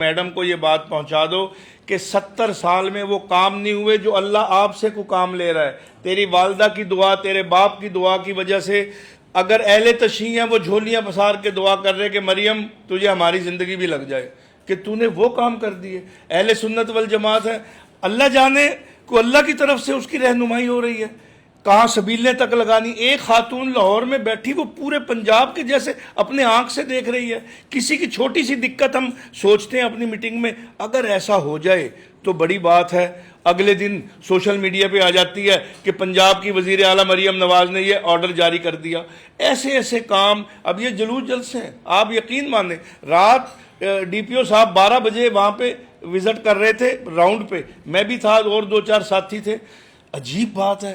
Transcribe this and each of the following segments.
Madam کو یہ بات پہنچا دو کہ 70 سال میں وہ کام نہیں ہوئے جو اللہ آپ سے کو کام لے رہا ہے. تیری والدہ کی دعا، تیرے باپ کی دعا کی وجہ سے اگر اہل تشیع ہیں وہ جھولیاں پسار کے دعا کر رہے کہ مریم تجھے ہماری زندگی بھی لگ جائے کہ تو نے وہ کام کر دیے. اہل سنت والجماعت ہے، اللہ جانے کو اللہ کی طرف سے اس کی رہنمائی ہو رہی ہے، کہاں سبیلیں تک لگانی. ایک خاتون لاہور میں بیٹھی وہ پورے پنجاب کے جیسے اپنے آنکھ سے دیکھ رہی ہے. کسی کی چھوٹی سی دقت ہم سوچتے ہیں اپنی میٹنگ میں، اگر ایسا ہو جائے تو بڑی بات ہے. اگلے دن سوشل میڈیا پہ آ جاتی ہے کہ پنجاب کی وزیر اعلیٰ مریم نواز نے یہ آرڈر جاری کر دیا. ایسے ایسے کام. اب یہ جلوس جلسے ہیں، آپ یقین مانیں رات ڈی پی او صاحب 12 بجے وہاں پہ وزٹ کر رہے تھے راؤنڈ پہ، میں بھی تھا اور 2-4 ساتھی تھے. عجیب بات ہے،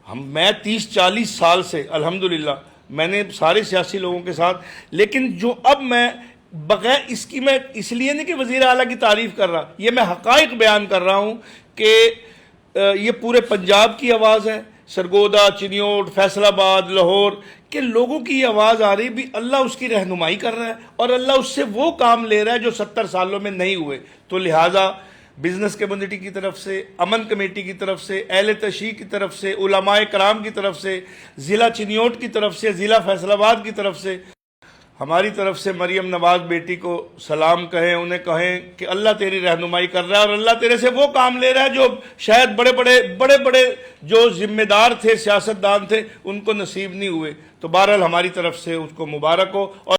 میں 30-40 سال سے الحمدللہ میں نے سارے سیاسی لوگوں کے ساتھ، لیکن جو اب میں بغیر اس کی، میں اس لیے نہیں کہ وزیر اعلیٰ کی تعریف کر رہا، یہ میں حقائق بیان کر رہا ہوں کہ یہ پورے پنجاب کی آواز ہے، سرگودا، چنیوٹ، فیصل آباد، لاہور کے لوگوں کی یہ آواز آ رہی بھی اللہ اس کی رہنمائی کر رہا ہے اور اللہ اس سے وہ کام لے رہا ہے جو 70 سالوں میں نہیں ہوئے. تو لہٰذا بزنس کمیونٹی کی طرف سے، امن کمیٹی کی طرف سے، اہل تشیع کی طرف سے، علماء کرام کی طرف سے، ضلع چنیوٹ کی طرف سے، ضلع فیصل آباد کی طرف سے، ہماری طرف سے مریم نواز بیٹی کو سلام کہیں، انہیں کہیں کہ اللہ تیری رہنمائی کر رہا ہے اور اللہ تیرے سے وہ کام لے رہا ہے جو شاید بڑے بڑے جو ذمہ دار تھے، سیاستدان تھے، ان کو نصیب نہیں ہوئے. تو بہرحال ہماری طرف سے اس کو مبارک ہو. اور